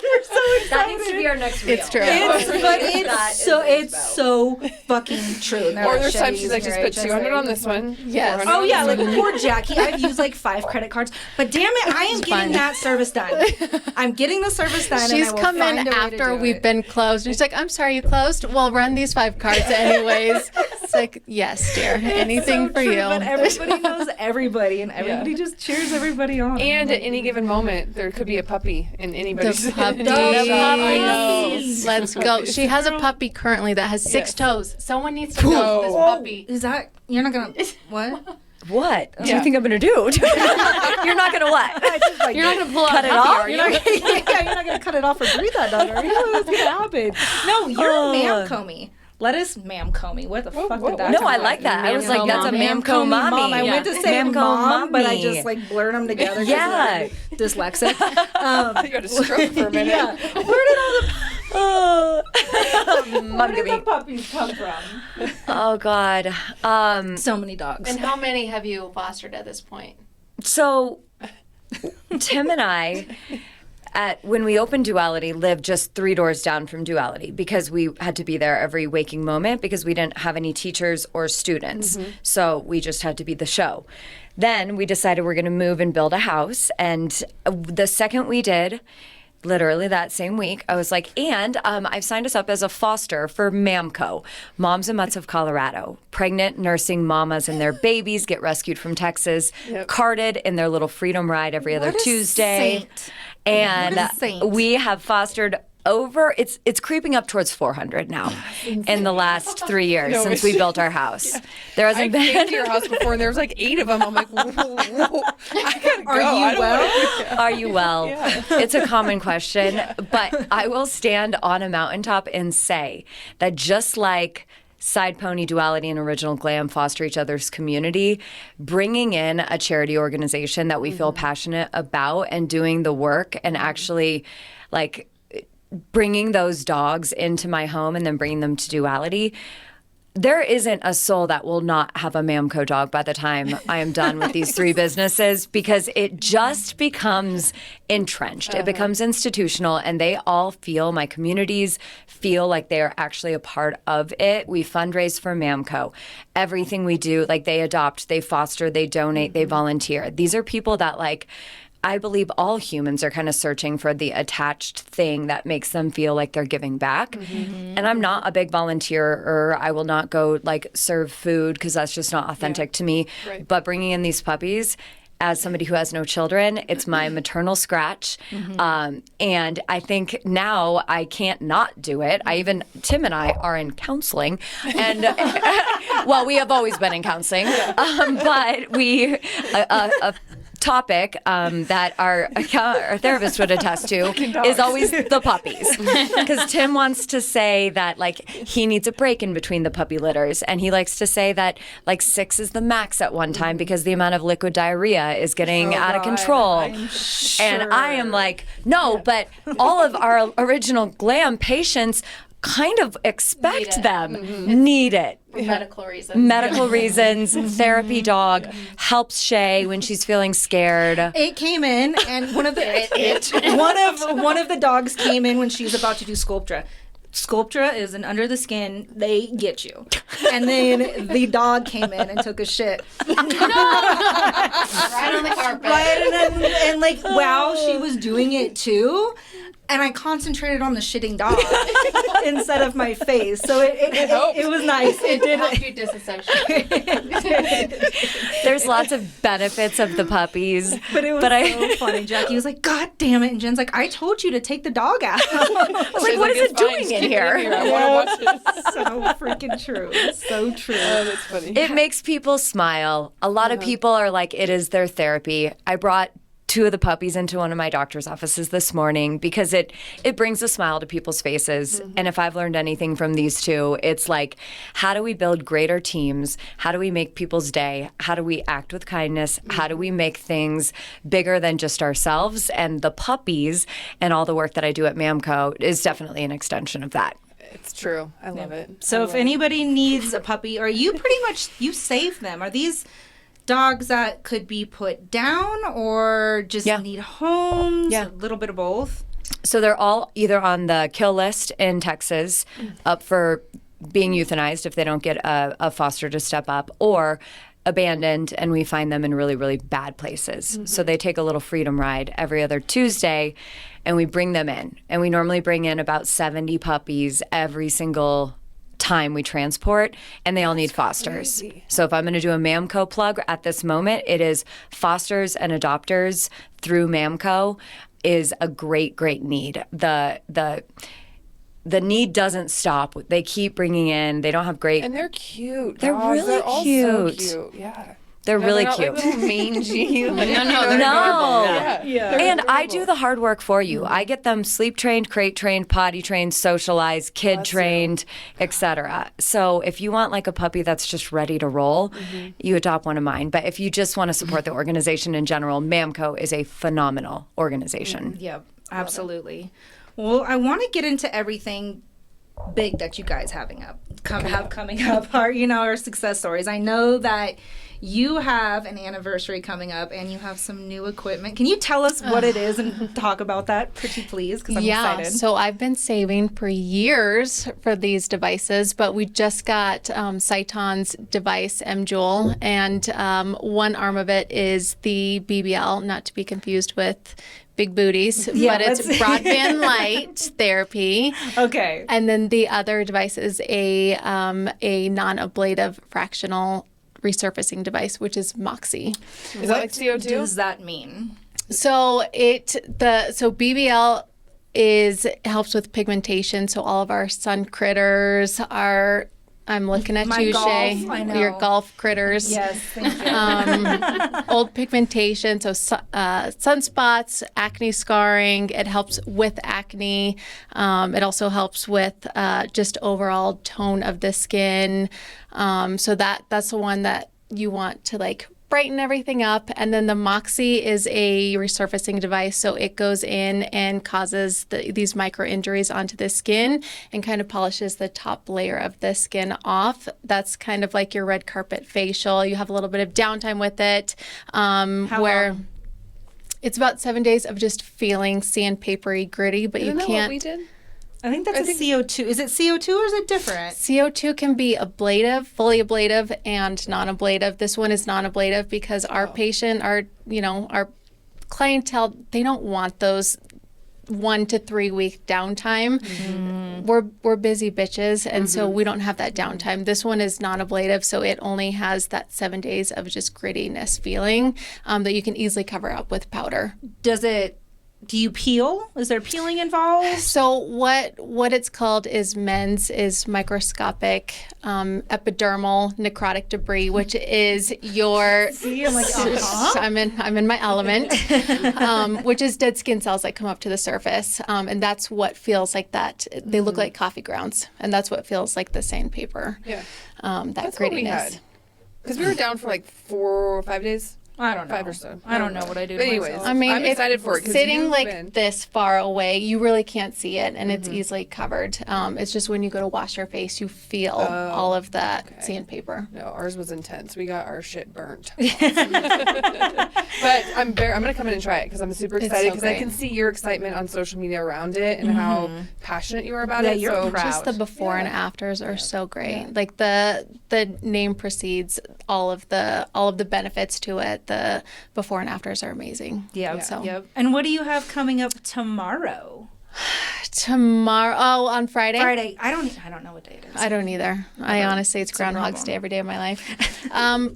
We're so excited. That needs to be our next reel. It's true. It's so fucking true. And or there's times she's like, just put 200 on this one. Yes. Oh yeah, like poor Jackie. I've used like 5 credit cards, but damn it, I am getting that service done. I'm getting the service done. She's and I will come find in a way to after do we've it. been closed. And she's like, I'm sorry, you closed? Well, run these 5 cards anyways. It's like, yes, dear. Anything so for true, you. But everybody knows everybody, and everybody just cheers everybody on. And at any given moment, there could be a puppy in anybody's The puppy. I know. Let's go. She has a puppy currently that has 6 toes. Someone needs to know this puppy. Is that you're not gonna what? What do you think I'm gonna do? You're not gonna what? You're not going to pull out Cut it puppy, off? are you? You're not gonna cut it off or breathe that dog, are you? What's gonna happen? No, you're ma'am Comey. Lettuce ma'am Comey. What the fuck did that? No, come I from? like that. I was like, that's a Ma'am Mamco Comey mommy. mom. I went to say Mamco mom, but I mommy. just like blurred them together. Yeah. I'm dyslexic. You had a stroke for a minute. Yeah. Where did all the puppies come from? Oh God. So many dogs. And how many have you fostered at this point? So Tim and I when we opened Duality, lived just 3 doors down from Duality because we had to be there every waking moment because we didn't have any teachers or students. So we just had to be the show. Then we decided we're going to move and build a house. And the second we did, literally that same week, I was like, and I've signed us up as a foster for MAMCO, Moms and Mutts of Colorado. Pregnant nursing mamas and their babies get rescued from Texas, carted in their little freedom ride every other Tuesday. Saint. And we have fostered over, it's creeping up towards 400 now in the last 3 years since we built our house. There hasn't I've came been. to your house before, and there was like 8 of them. I'm like, whoa, I gotta go. Are you well? Are you well? It's a common question, but I will stand on a mountaintop and say that just like Side Pony, Duality, and Original Glam foster each other's community, bringing in a charity organization that we feel passionate about and doing the work and actually like bringing those dogs into my home and then bringing them to Duality, there isn't a soul that will not have a MAMCO dog by the time I am done with these 3 businesses because it just becomes entrenched. It becomes institutional, and they all feel, my communities feel like they are actually a part of it. We fundraise for MAMCO. Everything we do, like they adopt, they foster, they donate, they volunteer. These are people that like, I believe all humans are kind of searching for the attached thing that makes them feel like they're giving back. And I'm not a big volunteer. I will not go like serve food because that's just not authentic to me. Right. But bringing in these puppies, as somebody who has no children, it's my maternal scratch. And I think now I can't not do it. Tim and I are in counseling. And well, we have always been in counseling. But a topic that our therapist would attest to is always the puppies. Because Tim wants to say that like he needs a break in between the puppy litters, and he likes to say that like 6 is the max at one time because the amount of liquid diarrhea is getting out of control. And I am like, no, but all of our original Glam patients kind of expect need it. Medical reasons, therapy dog, helps Shay when she's feeling scared. It came in, and one of the dogs came in when she was about to do Sculptra. Sculptra is an under the skin, they get you. And then the dog came in and took a shit. Right on the carpet. Right, and like, wow, she was doing it too. And I concentrated on the shitting dog instead of my face. So it was nice. It did help you disassociate. There's lots of benefits of the puppies. But it was so funny. Jackie was like, God damn it. And Jen's like, I told you to take the dog out. I was like, what is it doing in here? I want to watch it. So freaking true. So true. Oh, that's funny. It makes people smile. A lot of people are like, it is their therapy. I brought 2 of the puppies into one of my doctor's offices this morning because it brings a smile to people's faces. And if I've learned anything from these 2, it's like, how do we build greater teams? How do we make people's day? How do we act with kindness? How do we make things bigger than just ourselves? And the puppies and all the work that I do at MAMCO is definitely an extension of that. It's true. I love it. So if anybody needs a puppy, or you pretty much, you save them. Are these dogs that could be put down or just need homes? A little bit of both. So they're all either on the kill list in Texas, up for being euthanized if they don't get a foster to step up, or abandoned, and we find them in really, really bad places. So they take a little freedom ride every other Tuesday, and we bring them in. And we normally bring in about 70 puppies every single time we transport, and they all need fosters. Crazy. So if I'm going to do a MAMCO plug at this moment, it is fosters and adopters through MAMCO is a great, great need. The need doesn't stop. They keep bringing in. They don't have great. And they're cute. They're dogs. really they're all cute. So cute. Yeah. They're really they're cute. Not like little mangy. Like, No, they're no. adorable. Yeah. And I do the hard work for you. I get them sleep trained, crate trained, potty trained, socialized, kid trained, etc. So if you want like a puppy that's just ready to roll, you adopt one of mine. But if you just want to support the organization in general, MAMCO is a phenomenal organization. Yep, absolutely. Well, I want to get into everything big that you guys have coming up, our success stories. I know that You have an anniversary coming up, and you have some new equipment. Can you tell us what it is and talk about that, pretty please? Because I'm excited. So I've been saving for years for these devices, but we just got Cyton's device, M-Joule, and one arm of it is the BBL, not to be confused with big booties, but it's broadband light therapy. Okay. And then the other device is a non-ablative fractional resurfacing device, which is Moxie. Is that like CO2? What does that mean? So BBL helps with pigmentation. So all of our sun critters are. I'm looking at you, Shay. I know. Your golf critters. Yes, thank you. Old pigmentation, so sunspots, acne scarring. It helps with acne. It also helps with just overall tone of the skin. So that's the one that you want to like brighten everything up. And then the Moxie is a resurfacing device. So it goes in and causes these micro injuries onto the skin and kind of polishes the top layer of the skin off. That's kind of like your red carpet facial. You have a little bit of downtime with it. How long? It's about 7 days of just feeling sandpapery, gritty, but Isn't you that can't. what we did? I think that's CO2. Is it CO2 or is it different? CO2 can be ablative, fully ablative, and non-ablative. This one is non-ablative because our our clientele, they don't want those 1 to 3 week downtime. We're busy bitches, and so we don't have that downtime. This one is non-ablative, so it only has that 7 days of just grittiness feeling that you can easily cover up with powder. Do you peel? Is there peeling involved? So what it's called is MENS, is microscopic epidermal necrotic debris, which is your. See, I'm like, I'm in my element, which is dead skin cells that come up to the surface, and that's what feels like that. They look like coffee grounds, and that's what feels like the sandpaper. Yeah. That That's what we grittiness. had. Because we were down for like 4 or 5 days. I don't know. 5 or so. I don't know what I do. But to anyways, myself. I mean, I'm excited for it. 'Cause sitting you've like been- this far away, you really can't see it, and it's easily covered. It's just when you go to wash your face, you feel all of that sandpaper. No, ours was intense. We got our shit burnt. But I'm gonna come in and try it because I'm super It's excited so because I great. can see your excitement on social media around it and how passionate you are about Yeah, it. you're so proud. Just the before and afters are so great. Like the name precedes all of the benefits to it. The before and afters are amazing. Yeah. So Yep. And what do you have coming up tomorrow? tomorrow, on Friday. Friday. I don't know what day it is. I don't either. I honestly, it's a Groundhog's problem. Day every day of my life.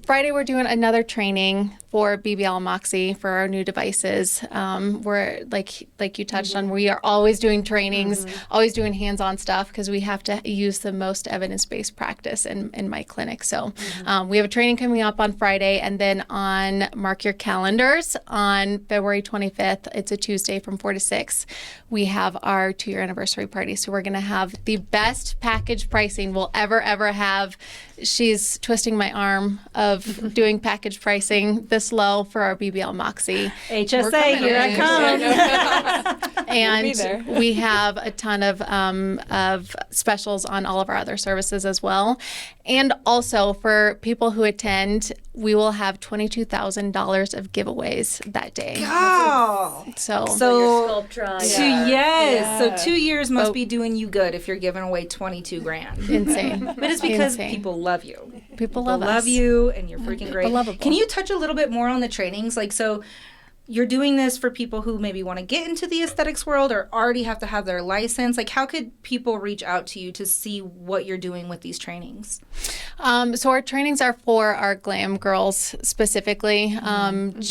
Friday, we're doing another training for BBL Moxie for our new devices. We're like you touched on, we are always doing trainings, always doing hands-on stuff because we have to use the most evidence-based practice in my clinic. So we have a training coming up on Friday, and then mark your calendars on February 25th. It's a Tuesday from 4 to 6. We have our 2-year anniversary party. So we're going to have the best package pricing we'll ever have. She's twisting my arm of doing package pricing this low for our BBL Moxie. HSA, here I come. And we have a ton of specials on all of our other services as well. And also for people who attend, we will have $22,000 of giveaways that day. Oh. So So Yeah. So 2 years must be doing you good if you're giving away 22 grand. insane. But it's because Insane. people love you. People love us. Love you, and you're freaking great. lovable. Can you touch a little bit more on the trainings? Like, so you're doing this for people who maybe want to get into the aesthetics world or already have to have their license. Like, how could people reach out to you to see what you're doing with these trainings? So our trainings are for our glam girls specifically. We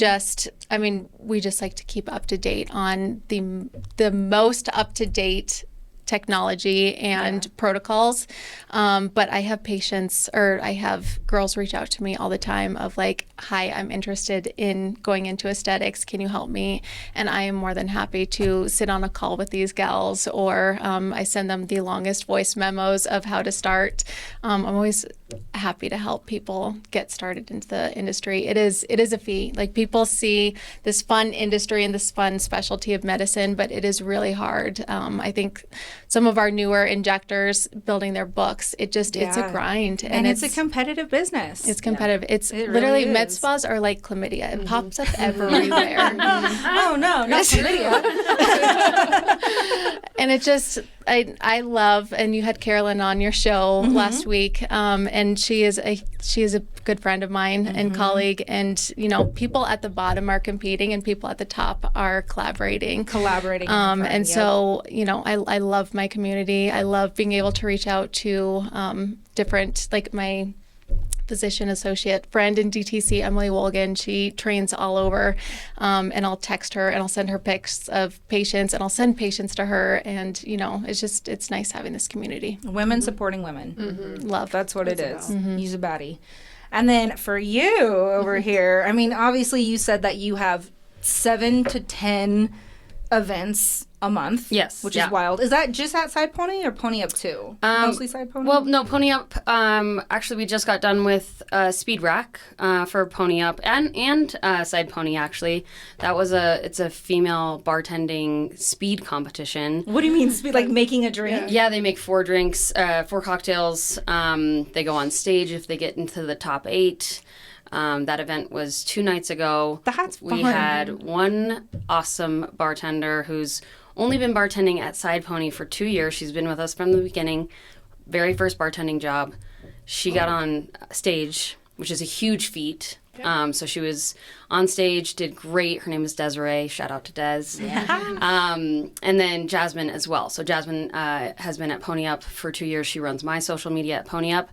just like to keep up to date on the most up to date technology and protocols. But I have I have girls reach out to me all the time of like, hi, I'm interested in going into aesthetics. Can you help me? And I am more than happy to sit on a call with these gals, or I send them the longest voice memos of how to start. I'm always happy to help people get started into the industry. It is a fee. Like, people see this fun industry and this fun specialty of medicine, but it is really hard. I think some of our newer injectors building their books. It's a grind. And it's a competitive business. It's competitive. It's It literally really med is. spas are like chlamydia. It pops up everywhere. Oh, no, not chlamydia. And it just, I love, and you had Carolyn on your show last week, and she is a good friend of mine and colleague, and people at the bottom are competing and people at the top are collaborating. And so I love my community. I love being able to reach out to different, like my physician associate friend in DTC, Emily Wolgan. She trains all over, and I'll text her and I'll send her pics of patients and I'll send patients to her. And, it's nice having this community. Women supporting women. Love. That's what it is. Use a baddie. And then for you over here, I mean, obviously you said that you have 7 to 10 events a month. Yes. Which is wild. Is that just at Side Pony or Pony Up too? Mostly Side Pony? Well, no, Pony Up. Actually, we just got done with Speed Rack for Pony Up and Side Pony. Actually, that was it's a female bartending speed competition. What do you mean speed? Like making a drink? Yeah, they make 4 drinks, 4 cocktails. They go on stage if they get into the top 8. That event was 2 nights ago. That's fun. We had one awesome bartender who's only been bartending at Side Pony for 2 years. She's been with us from the beginning. Very first bartending job. She got on stage, which is a huge feat. So she was on stage, did great. Her name is Desiree. Shout out to Des. And then Jasmine as well. So Jasmine has been at Pony Up for 2 years. She runs my social media at Pony Up.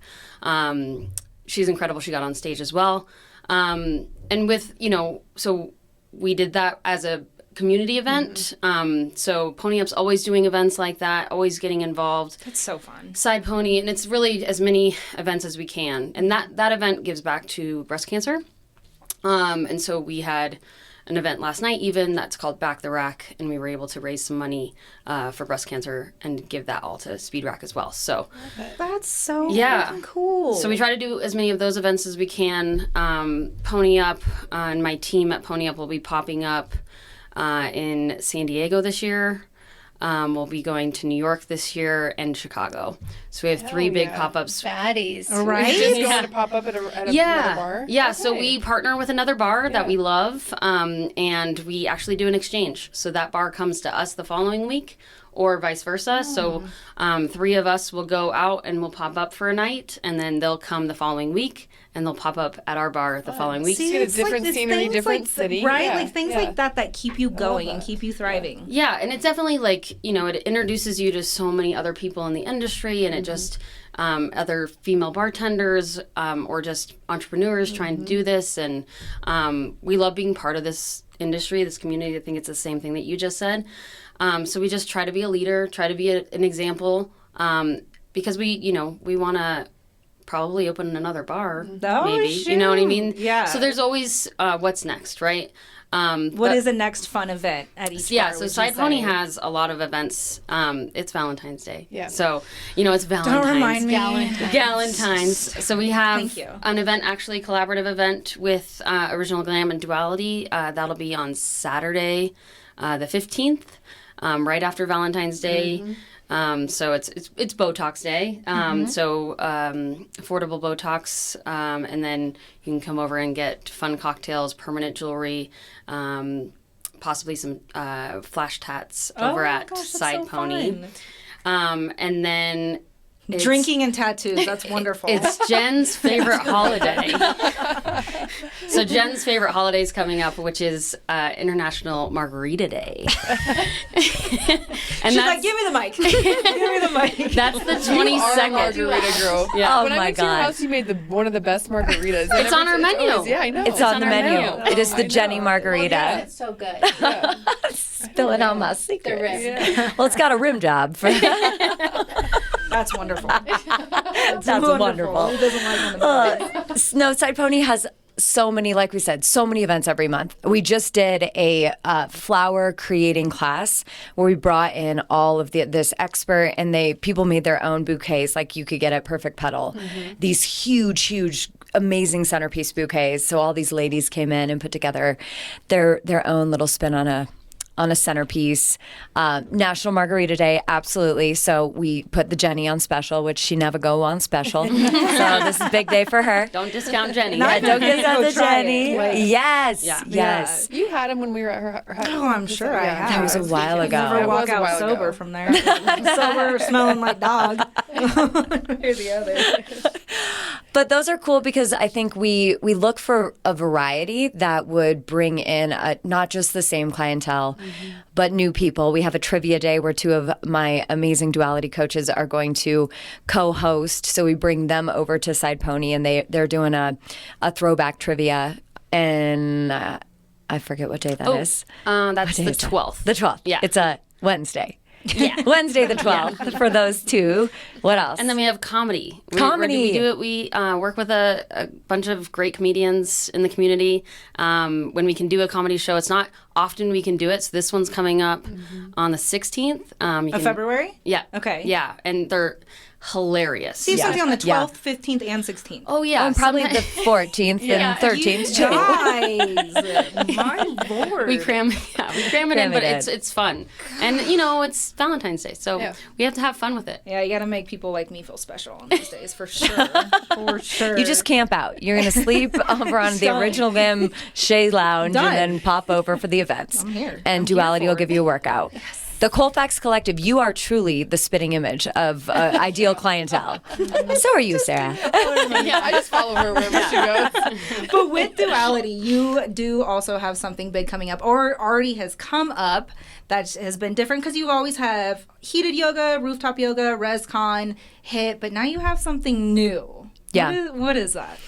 She's incredible. She got on stage as well. And with, so we did that as a community event. So Pony Up's always doing events like that, always getting involved. It's so fun. Side Pony, and it's really as many events as we can. And that event gives back to breast cancer. And so we had an event last night even that's called Back the Rack, and we were able to raise some money for breast cancer and give that all to Speed Rack as well. So That's so cool. so we try to do as many of those events as we can. Pony Up and my team at Pony Up will be popping up in San Diego this year. We'll be going to New York this year and Chicago. So we have 3 big pop-ups. Baddies. Right? Just going to pop up at another bar? Yeah, so we partner with another bar that we love, and we actually do an exchange. So that bar comes to us the following week, or vice versa. So 3 of us will go out and we'll pop up for a night, and then they'll come the following week, and they'll pop up at our bar the following week. See, it's different scenery, different city. Right? Yeah. Like things like that keep you going and keep you thriving. Yeah, and it's definitely like, it introduces you to so many other people in the industry, and it just other female bartenders or just entrepreneurs trying to do this. And we love being part of this industry, this community. I think it's the same thing that you just said. So we just try to be a leader, try to be an example, because we want to probably open another bar, maybe. Shoot. You know what I mean? Yeah. So there's always what's next, right? What is the next fun event at each bar? So Side Pony has a lot of events. It's Valentine's Day. Yeah. So, it's Valentine's. Don't remind me. Galentine's. So we have Thank you. an event, actually collaborative event with Original Glam and Duality. That'll be on Saturday, the 15th, right after Valentine's Day. So it's Botox Day. So affordable Botox, and then you can come over and get fun cocktails, permanent jewelry, possibly some flash tats over at Side Pony. And then Drinking and tattoos. That's wonderful. It's Jen's favorite holiday. So Jen's favorite holiday is coming up, which is International Margarita Day. She's like, give me the mic. Give me the mic. That's the 22nd. You are a margarita girl. Yeah. When I went to your house, you made one of the best margaritas. It's on our menu. I know. It's on the our menu. menu. It is the Jenny Margarita. It's so good. Spilling out my secrets. rim. Well, it's got a rim job. That's wonderful. That's wonderful. Who doesn't like when the No, Side Pony has so many, like we said, so many events every month. We just did a flower creating class where we brought in all of this expert, and people made their own bouquets, like you could get at Perfect Petal. Mm-hmm. These huge, amazing centerpiece bouquets. So all these ladies came in and put together their own little spin on on a centerpiece. National Margarita Day, absolutely. So we put the Jenny on special, which she never go on special. So this is a big day for her. Don't discount Jenny. Yeah, don't discount the Jenny. Yes, yes. You had them when we were at her house. Oh, I'm sure I have. That was a while ago. Never It walk was a out while ago. sober from there. Sober, smelling like dog. Here's the other. But those are cool because I think we look for a variety that would bring in not just the same clientele, but new people. We have a trivia day where two of my amazing Duality coaches are going to co-host. So we bring them over to Side Pony, and they're doing a throwback trivia. And I forget what day that is. That's day the is that? 12th. The 12th. Yeah. It's a Wednesday. Yeah. Wednesday the 12th for those two. What else? And then we have comedy. Comedy. We do it. We work with a bunch of great comedians in the community. When we can do a comedy show, it's not often we can do it. So this one's coming up on the 16th. Of February? Yeah. Okay. Yeah. And they're hilarious. See something on the 12th, Yeah. 15th, and 16th. Oh, yeah. and probably the 14th and 13th too. Guys, my lord. We cram it Cram in, but it in. it's fun. And, you know, it's Valentine's Day. So we have to have fun with it. Yeah, you got to make people like me feel special on these days, for sure. For sure. You just camp out. You're going to sleep over on the Done. original Glam Chez Lounge Done. and then pop over for the events. I'm here. And I'm Duality here will for give it. you a workout. The Colfax Collective, you are truly the spitting image of ideal clientele. So are you, Sarah. I just follow her wherever she goes. But with Duality, you do also have something big coming up, or already has come up, that has been different because you always have heated yoga, rooftop yoga, ResCon, HIIT, but now you have something new. Yeah. What is that?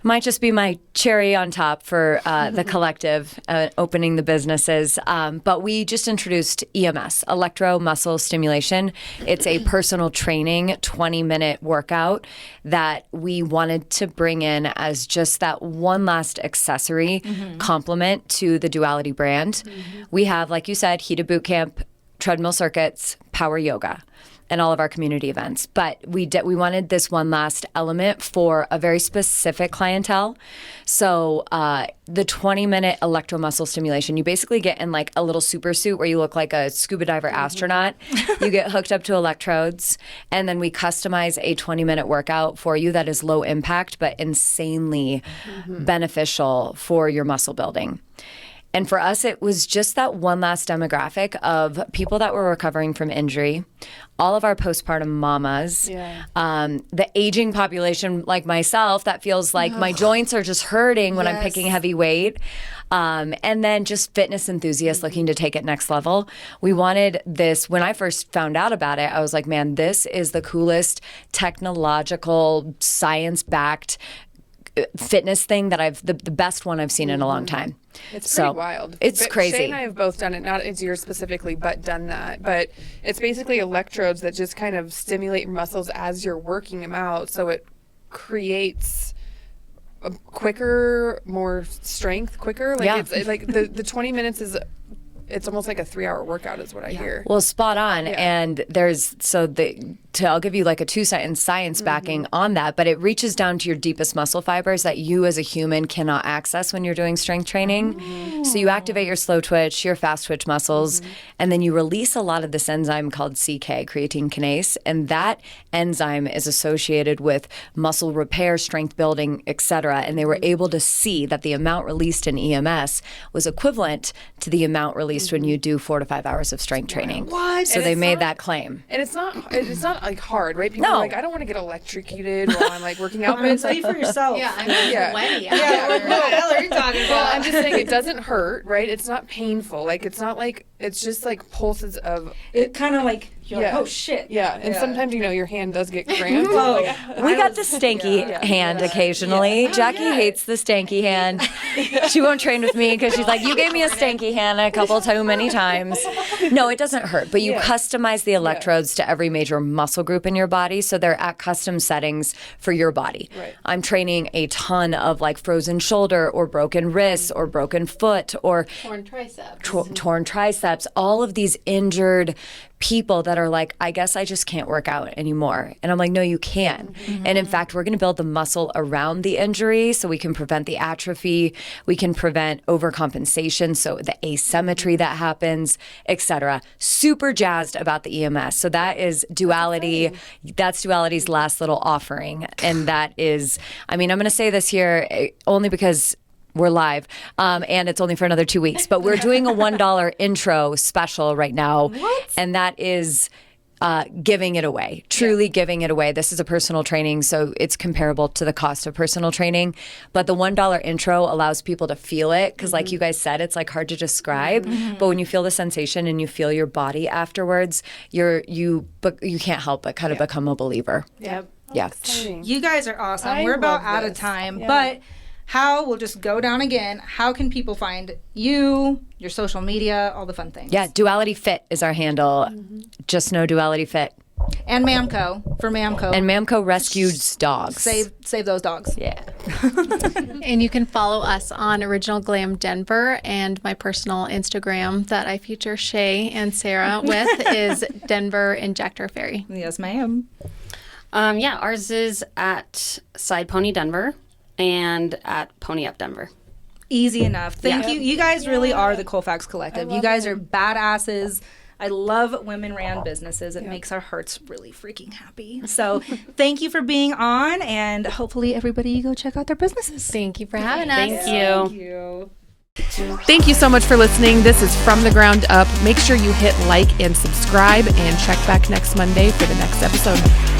Might just be my cherry on top for the collective opening the businesses. But we just introduced EMS, electro muscle stimulation. It's a personal training 20-minute workout that we wanted to bring in as just that one last accessory complement to the Duality brand. We have, like you said, heated boot camp, treadmill circuits, power yoga, and all of our community events. But we wanted this one last element for a very specific clientele. So the 20-minute electromuscle stimulation, you basically get in like a little super suit where you look like a scuba diver astronaut. You get hooked up to electrodes, and then we customize a 20-minute workout for you that is low impact but insanely beneficial for your muscle building. And for us, it was just that one last demographic of people that were recovering from injury, all of our postpartum mamas, the aging population like myself that feels like my joints are just hurting when I'm picking heavy weight, and then just fitness enthusiasts looking to take it next level. We wanted this. When I first found out about it, I was like, man, this is the coolest technological, science-backed fitness thing that the best one I've seen in a long time. It's pretty wild. It's crazy. Shay and I have both done it, not as yours specifically, but done that. But it's basically electrodes that just kind of stimulate your muscles as you're working them out. So it creates a quicker, more strength quicker. Like it's like the 20 minutes is, it's almost like a 3-hour workout is what I hear. Well, spot on. And there's, I'll give you like a 2-sentence science backing on that, but it reaches down to your deepest muscle fibers that you as a human cannot access when you're doing strength training. So you activate your slow twitch, your fast twitch muscles, and then you release a lot of this enzyme called CK, creatine kinase, and that enzyme is associated with muscle repair, strength building, etc. And they were able to see that the amount released in EMS was equivalent to the amount released when you do 4 to 5 hours of strength training. What? So And they it's made not- that claim. And it's not like hard, right? People No. are like, I don't want to get electrocuted while I'm like working out. But it's like, Speak for yourself. I'm Yeah. sweaty. What the hell are you talking well, about? I'm just saying it doesn't hurt, right? It's not painful. Like it's not like, it's just like pulses of, It kind of like, you're like, Yeah. oh shit. yeah. And sometimes, your hand does get cramped. Whoa. We got the stanky hand occasionally. Jackie hates the stanky hand. She won't train with me because she's like, you gave me a stanky hand a couple too many times. No, it doesn't hurt, but you customize the electrodes to every major muscle group in your body, so they're at custom settings for your body. Right. I'm training a ton of like frozen shoulder or broken wrists or broken foot or Torn triceps. torn triceps. triceps, all of these injured people that are like, I guess I just can't work out anymore. And I'm like, no, you can. And in fact, we're going to build the muscle around the injury so we can prevent the atrophy, we can prevent overcompensation, so the asymmetry that happens, etc. Super jazzed about the EMS. So that is Duality. That's Duality's last little offering. And that is, I mean, I'm going to say this here only because we're live, and it's only for another 2 weeks. But we're doing a $1 intro special right now. What? And that is giving it away, truly giving it away. This is a personal training, so it's comparable to the cost of personal training. But the $1 intro allows people to feel it because, like you guys said, it's like hard to describe. But when you feel the sensation and you feel your body afterwards, you can't help but kind of become a believer. Yep. Yeah. You guys are awesome. We're about out of time, but we'll just go down again. How can people find you, your social media, all the fun things? Yeah, Duality Fit is our handle. Just know Duality Fit. And Mamco, for Mamco. And Mamco rescues dogs. Save those dogs. Yeah. And you can follow us on Original Glam Denver, and my personal Instagram that I feature Shay and Sarah with is Denver Injector Fairy. Yes, ma'am. Ours is at Side Pony Denver and at Pony Up Denver. Easy enough. Thank you. You guys really are the Colfax Collective. You guys are badasses. I love women-ran businesses. It makes our hearts really freaking happy. So thank you for being on, and hopefully everybody go check out their businesses. Thank you for having us. Thank you. Thank you so much for listening. This is From the Ground Up. Make sure you hit like and subscribe, and check back next Monday for the next episode.